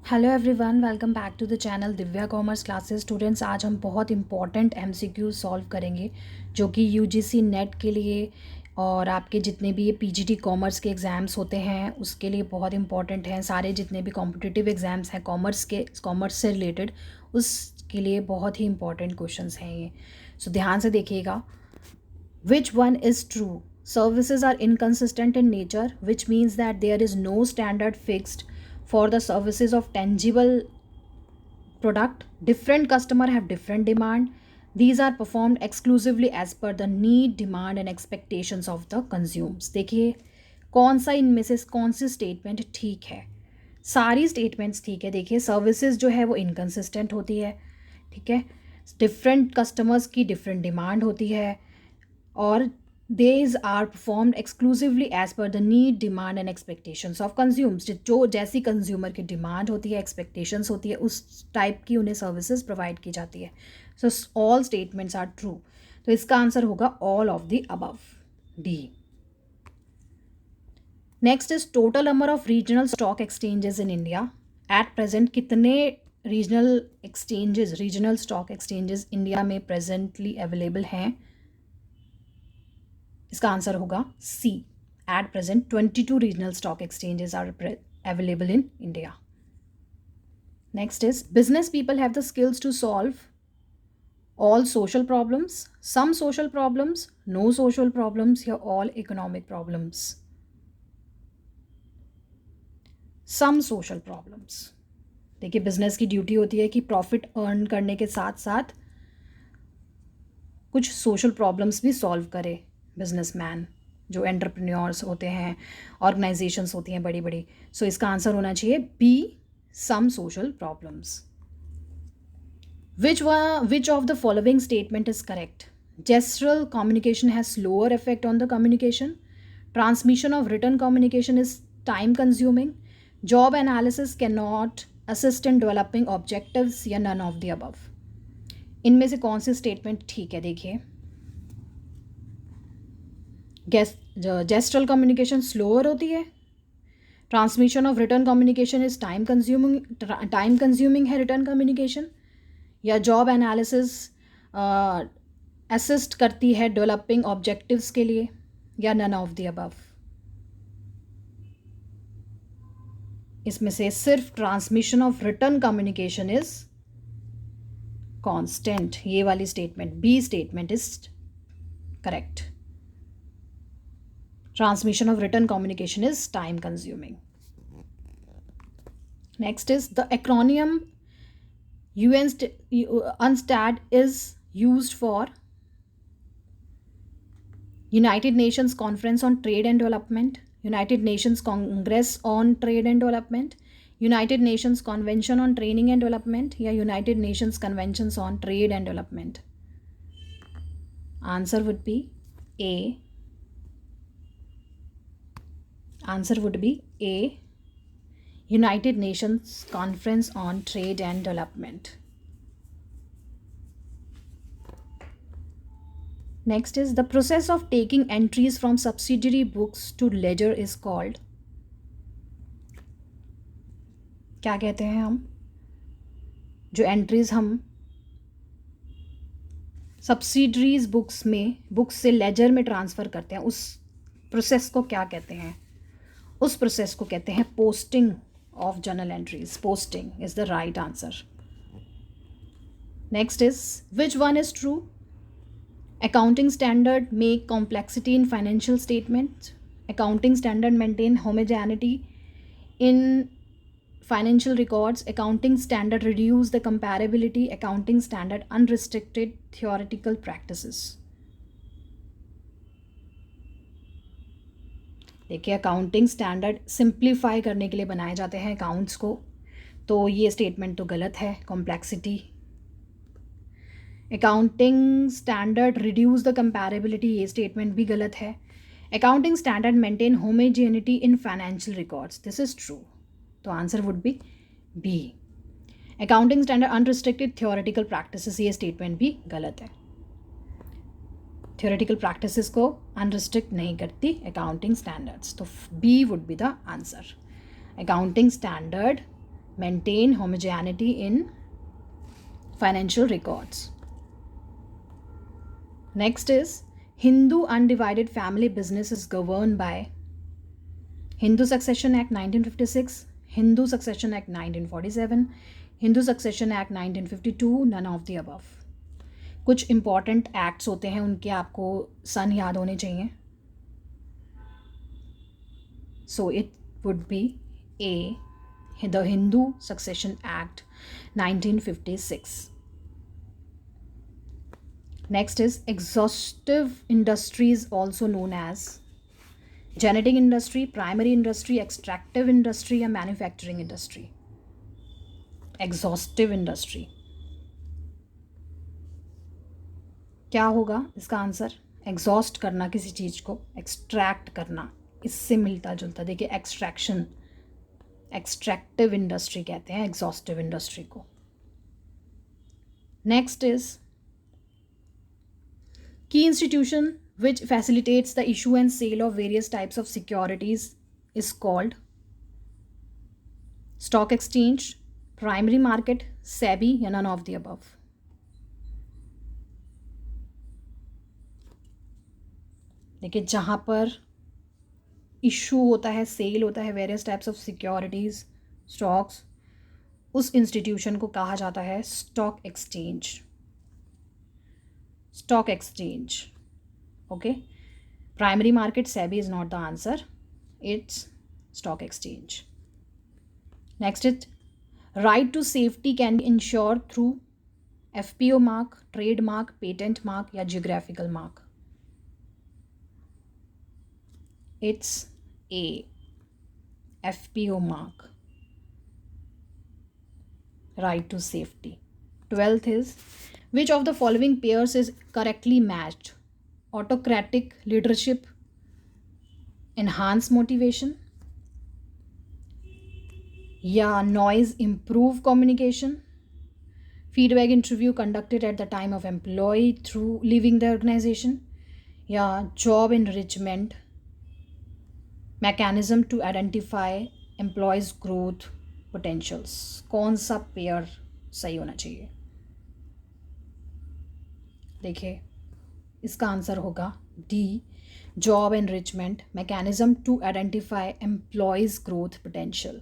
Hello everyone, welcome back to the channel Divya commerce classes. Students, आज हम बहुत important MCQ solve करेंगे जो कि यूजीसी नेट के लिए और आपके जितने भी ये पीजीटी कॉमर्स के एग्ज़ाम्स होते हैं उसके लिए बहुत इंपॉर्टेंट हैं। सारे जितने भी कॉम्पिटिटिव एग्ज़ाम्स हैं कॉमर्स से रिलेटेड, उसके लिए बहुत ही इंपॉर्टेंट क्वेश्चंस हैं ये। सो ध्यान से देखिएगा। Which one is true? Services are inconsistent in nature, which means that there is no standard fixed for the services of tangible product. Different customer have different demand. These are performed exclusively as per the need, demand and expectations of the consumers. देखिए कौन सा इनमें से कौन सी statement ठीक है। सारी statements ठीक है। देखिए सर्विसेज जो है वो इनकन्सिस्टेंट होती है, ठीक है। डिफरेंट कस्टमर्स की डिफरेंट डिमांड होती है और these are performed exclusively as per the need, demand and expectations of consumers. जो जैसी कंज्यूमर की डिमांड होती है, एक्सपेक्टेशंस होती है, उस टाइप की उन्हें सर्विसेज प्रोवाइड की जाती है। So all statements are true. तो इसका आंसर होगा all of the above, D. Next is total number of regional stock exchanges in India. At present कितने रीजनल स्टॉक एक्सचेंजेस इंडिया में प्रेजेंटली अवेलेबल हैं? इसका आंसर होगा C. At present 22 regional stock exchanges are available in India. Next is business people have the skills to solve all social problems, some social problems, no social problems या all economic problems. Some social problems. देखिए business की duty होती है कि profit earn करने के साथ साथ कुछ सोशल प्रॉब्लम्स भी सॉल्व करे। बिजनेसमैन जो एंटरप्रेन्योर्स होते हैं, ऑर्गेनाइजेशंस होती हैं बड़ी बड़ी। सो इसका आंसर होना चाहिए B, some social problems. Which of the following statement is correct? Gestural communication has slower effect on the communication, transmission of written communication is time consuming, job analysis can not assist in developing objectives या none of the above. इनमें से कौन सी statement ठीक है? देखिए जेस्टरल communication slower होती है, transmission of written communication is time consuming है रिटर्न कम्युनिकेशन, या जॉब एनालिसिस असिस्ट करती है डेवलपिंग ऑब्जेक्टिव्स के लिए, या नन ऑफ द अबव। इसमें से सिर्फ transmission of written communication is constant, ये वाली statement B statement is correct. Transmission of written communication is time consuming. Next is the acronym UNCTAD is used for United Nations Conference on Trade and Development, United Nations Congress on Trade and Development, United Nations Convention on Training and Development या United Nations Conventions on Trade and Development. Answer would be A. Answer would be A, United Nations Conference on Trade and Development. Next is the process of taking entries from subsidiary books to ledger is called. क्या कहते हैं हम? जो entries हम subsidiaries books से laser में transfer करते हैं उस प्रोसेस को क्या कहते हैं? उस प्रोसेस को कहते हैं posting of journal entries. Posting is the right answer. Next is which one is true? Accounting standard make complexity in financial statement, accounting standard maintain homogeneity in financial records, accounting standard reduce the comparability, accounting standard unrestricted theoretical practices. देखिए accounting standard simplify करने के लिए बनाए जाते हैं accounts को, तो ये स्टेटमेंट तो गलत है। Complexity, accounting standard reduce the comparability, ये स्टेटमेंट भी गलत है। Accounting standard maintain homogeneity in financial records, this is true. तो answer would be B. Accounting standard unrestricted theoretical practices, ये स्टेटमेंट भी गलत है। थियोरेटिकल प्रैक्टिसेस को अनरिस्ट्रिक्ट नहीं करती अकाउंटिंग स्टैंडर्ड्स, तो B would be the answer. Accounting standard maintain homogeneity in financial records. Next is Hindu undivided family business is governed by Hindu Succession Act 1956, Hindu Succession Act 1947, Hindu Succession Act 1952, none of the above. कुछ important acts होते हैं, उनके आपको सन याद होने चाहिए. So it would be A, the Hindu Succession Act 1956. Next is exhaustive industries, also known as genetic industry, primary industry, extractive industry या manufacturing industry. Exhaustive industry क्या होगा इसका आंसर? एग्जॉस्ट करना किसी चीज़ को, एक्सट्रैक्ट करना, इससे मिलता जुलता. देखिए एक्सट्रैक्शन, एक्सट्रैक्टिव इंडस्ट्री कहते हैं एग्जॉस्टिव इंडस्ट्री को. नेक्स्ट इज की institution which facilitates the issue and sale of various types of securities is called stock exchange, primary market, SEBI या none of the above. देखिए जहाँ पर इशू होता है, सेल होता है various types of securities, stocks, उस इंस्टीट्यूशन को कहा जाता है stock exchange. Stock exchange. Okay, primary market, SEBI is not the answer, it's stock exchange. Next is right to safety can be ensured through FPO mark, trademark, patent mark या geographical mark. It's A, FPO mark, right to safety. 12th is which of the following pairs is correctly matched? Autocratic leadership enhance motivation या noise improve communication, feedback interview conducted at the time of employee through leaving the organization या job enrichment mechanism to identify employees growth potentials. कौन सा pair सही होना चाहिए? देखिए इसका answer होगा D, job enrichment mechanism to identify employees growth potential.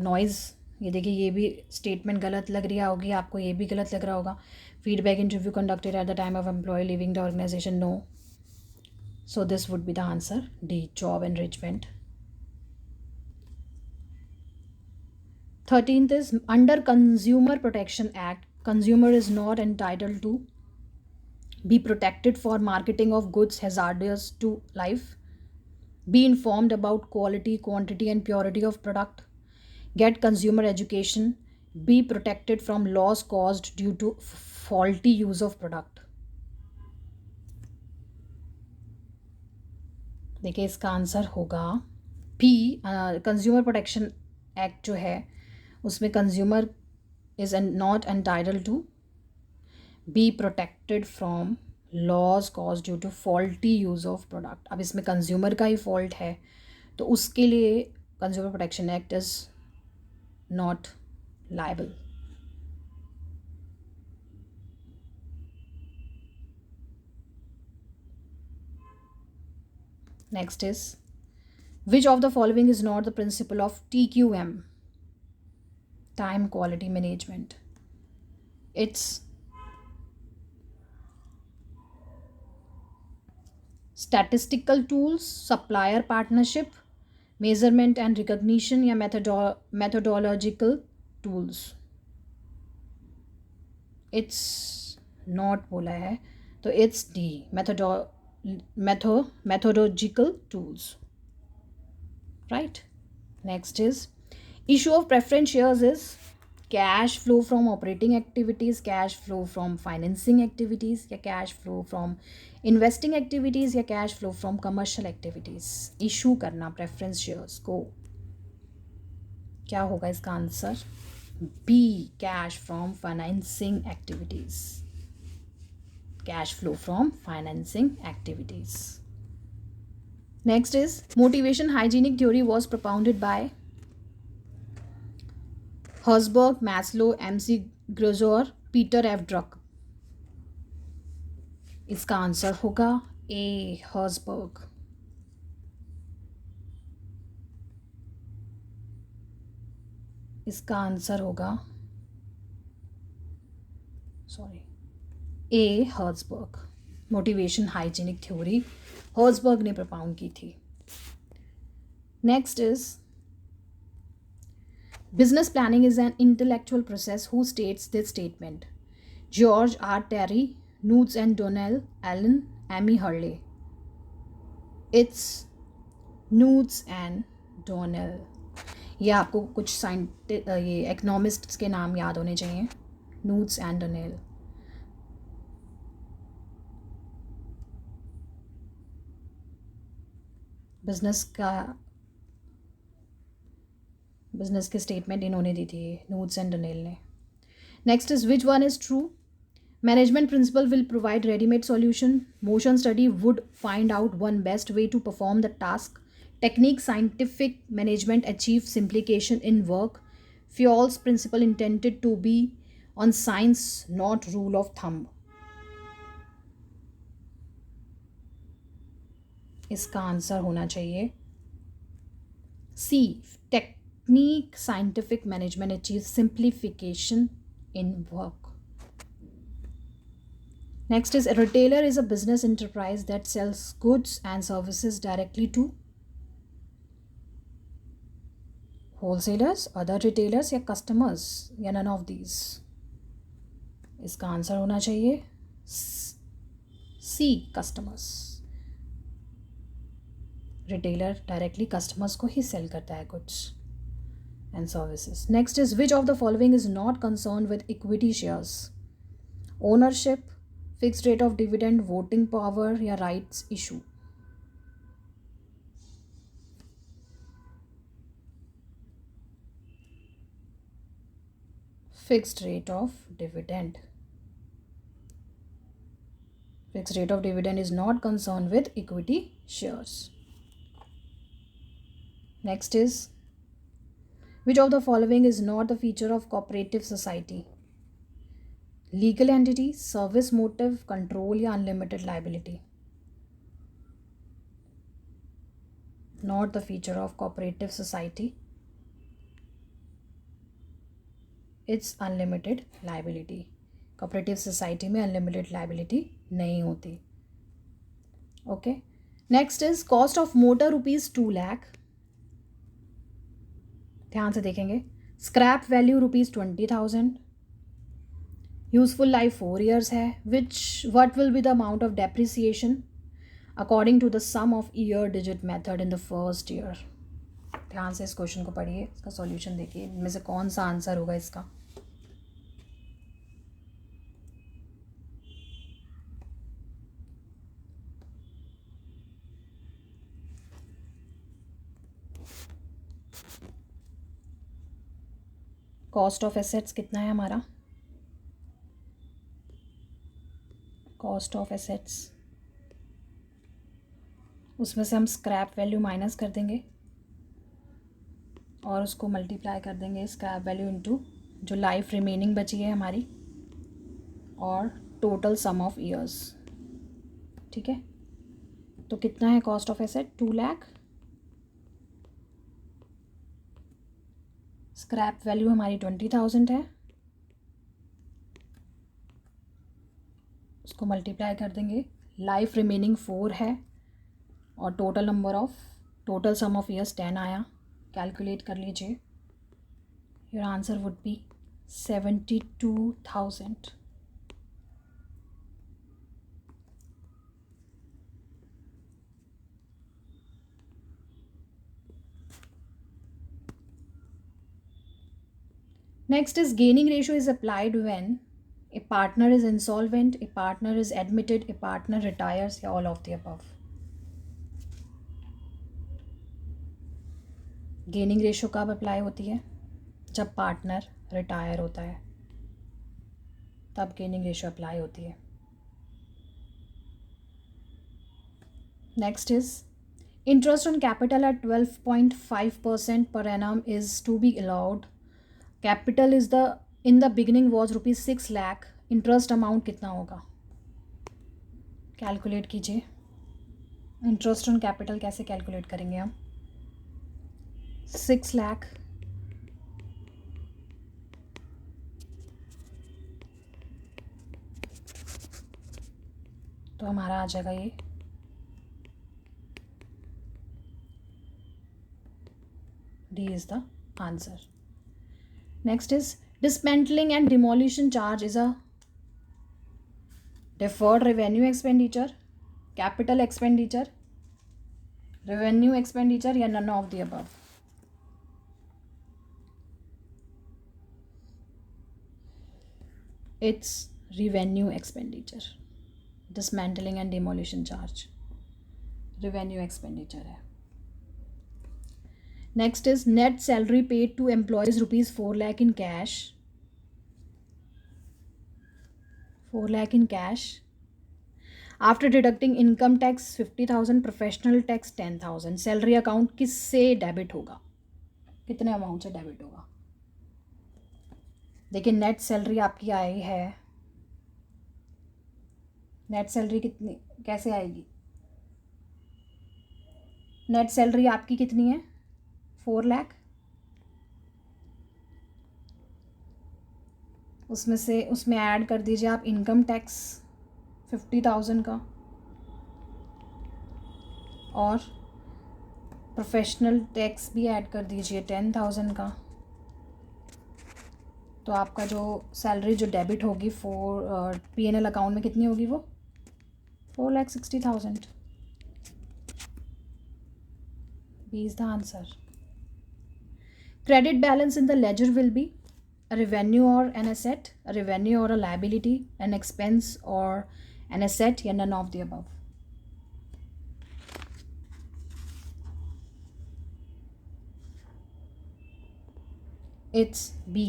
Noise, ये देखिए ये भी स्टेटमेंट गलत लग रही होगी आपको, ये भी गलत लग रहा होगा. Feedback interview conducted at the time of employee leaving the organisation, no. So this would be the answer D, job enrichment. 13th is under Consumer Protection Act, consumer is not entitled to be protected for marketing of goods hazardous to life, be informed about quality, quantity and purity of product, get consumer education, be protected from loss caused due to faulty use of product. देखिए इसका answer होगा P, consumer protection act जो है उसमें consumer is not entitled to be protected from loss cause due to faulty use of product. अब इसमें consumer का ही fault है तो उसके लिए consumer protection act is not liable. Next is which of the following is not the principle of TQM, time quality management. It's statistical tools, supplier partnership, measurement and recognition या methodological tools. It's not बोला है तो it's D, methodological tools. Right? Next is issue of preference shares is cash flow from operating activities, cash flow from financing activities या cash flow from investing activities या cash flow from commercial activities. issue करना preference shares को, क्या होगा इसका answer? B, cash from financing activities. Cash flow from financing activities. Next is motivation hygienic theory was propounded by Herzberg, Maslow, MC Gregor, Peter F Drucker. इसका answer होगा A, Herzberg. इसका answer होगा A, Herzberg. Motivation hygienic theory Herzberg ने propound की थी। Next is business planning is an intellectual process who states this statement. George R. Terry, Knoots and Donnell, Allen, Amy Hurley. It's Knoots and Donnell. ये आपको कुछ ये economists के नाम याद होने चाहिए। Nuts and Donnell. बिजनेस के स्टेटमेंट इन्होंने दी थी, नूट्स एंड डोनेल ने। Next is which one is true? Management principle will provide ready-made solution. Motion study would find out one best way to perform the task. Technique scientific management achieve simplification in work. Fewell's principle intended to be on science, not rule of thumb. इसका answer होना चाहिए C, technique scientific management achieve simplification in work. Next is a retailer is a business enterprise that sells goods and services directly to wholesalers, other retailers या customers या none of these. इसका answer होना चाहिए सी, customers. Retailer directly customers को ही sell करता है goods and services. Next is which of the following is not concerned with equity shares? Ownership, fixed rate of dividend, voting power या rights issue. Fixed rate of dividend. Fixed rate of dividend is not concern with equity shares. Next is which of the following is not the feature of cooperative society? Legal entity, service motive, control या unlimited liability. Not the feature of cooperative society, it's unlimited liability. Cooperative society में unlimited liability नहीं होती। Okay, next is cost of motor ₹2 lakh. ध्यान से देखेंगे। Scrap value ₹20,000। Useful life 4 years है। what will be the amount of depreciation according to the sum of year digit method in the first year? ध्यान से इस question को पढ़िए, इसका सॉल्यूशन देखिए, इनमें से कौन सा आंसर होगा इसका। कॉस्ट ऑफ एसेट्स कितना है हमारा? कॉस्ट ऑफ एसेट्स, उसमें से हम स्क्रैप वैल्यू माइनस कर देंगे और उसको मल्टीप्लाई कर देंगे स्क्रैप वैल्यू इनटू जो लाइफ रिमेनिंग बची है हमारी और टोटल सम ऑफ ईयर्स। ठीक है, तो कितना है cost of asset? 2 lakh. Scrap value हमारी 20,000 है, उसको मल्टीप्लाई कर देंगे, लाइफ रिमेनिंग 4 है और टोटल सम ऑफ ईयर्स 10 आया। कैलकुलेट कर लीजिए, your answer would B 72,000। Next is gaining ratio is applied when a partner is insolvent, a partner is admitted, a partner retires या all of the above. Gaining ratio कब apply होती है? जब partner retire होता है, तब gaining ratio apply होती है। Next is interest on capital eight 12.5% per annum is to be allowed capital is the in the beginning was ₹6 lakh, interest amount कितना होगा? कैलकुलेट कीजिए। इंटरेस्ट ऑन कैपिटल कैसे कैलकुलेट करेंगे हम? 6 लाख तो हमारा आ जाएगा ये D is the answer. Next is dismantling and demolition charge is a deferred revenue expenditure, capital expenditure, revenue expenditure या none of the above? It's revenue expenditure. Dismantling and demolition charge revenue expenditure है। Next is net salary paid to employees ₹4 lakh in cash, 4 lakh in cash after deducting income tax 50,000, professional tax 10,000, salary account किससे debit होगा? कितने amount से debit होगा? देखिए net salary आपकी आई है, net salary कितनी कैसे आएगी? नेट सैलरी आपकी कितनी है? 4 लाख। उसमें ऐड कर दीजिए आप इनकम टैक्स 50,000 का और प्रोफेशनल टैक्स भी ऐड कर दीजिए 10,000 का। तो आपका जो सैलरी जो डेबिट होगी P&L अकाउंट में कितनी होगी? वो 4,60,000। B is the answer. Credit balance in the ledger will be a revenue or an asset, a revenue or a liability, an expense or an asset या none of the above? It's B,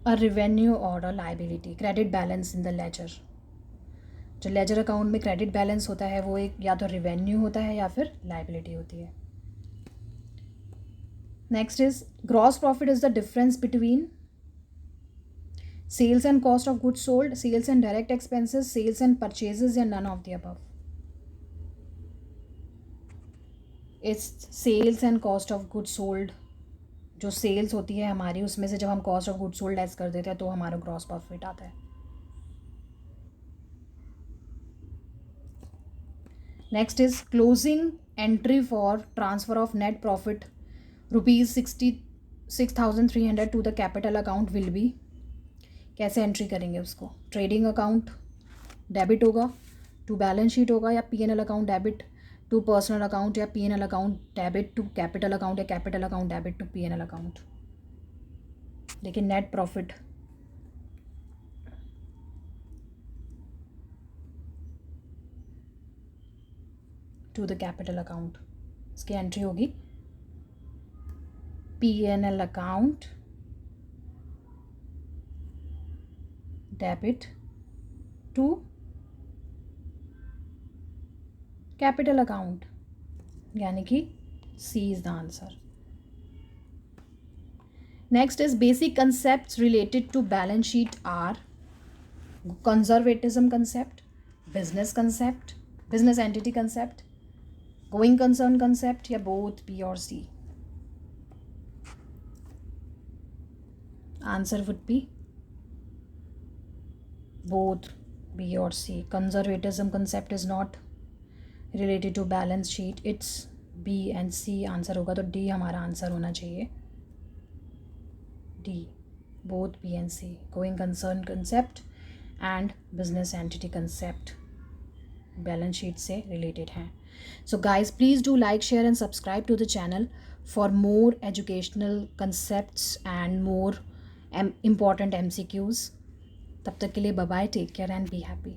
a revenue or a liability. credit balance in the ledger, जो ledger account में credit balance होता है वो एक या तो revenue होता है या फिर लाइबिलिटी होती है। Next is gross profit is the difference between sales and cost of goods sold, sales and direct expenses, sales and purchases या none of the above? It's sales and cost of goods sold. जो sales होती है हमारी उसमें से जब हम cost of goods sold less कर देते हैं तो हमारा ग्रॉस प्रॉफिट आता है। Next is closing entry for transfer of net profit ₹66,300 to the capital account will be. कैसे एंट्री करेंगे उसको? ट्रेडिंग अकाउंट डेबिट होगा टू बैलेंस शीट होगा या P&L account debit to personal account या P&L account debit to capital account या capital account debit to P&L account? लेकिन net profit to the capital account, इसकी entry होगी P&L account debit to capital account, यानी कि C is the answer. Next is basic concepts related to balance sheet are conservatism concept, business concept, business entity concept, going concern concept या both B और C? Answer would be both B or C. Conservatism concept is not related to balance sheet. It's B and C answer होगा, तो D हमारा answer होना चाहिए। D, both B and C. Going concern concept and business entity concept balance sheet से related हैं। So guys, please do like, share and subscribe to the channel for more educational concepts and more important MCQs. तब तक के लिए bye bye, take care and be happy.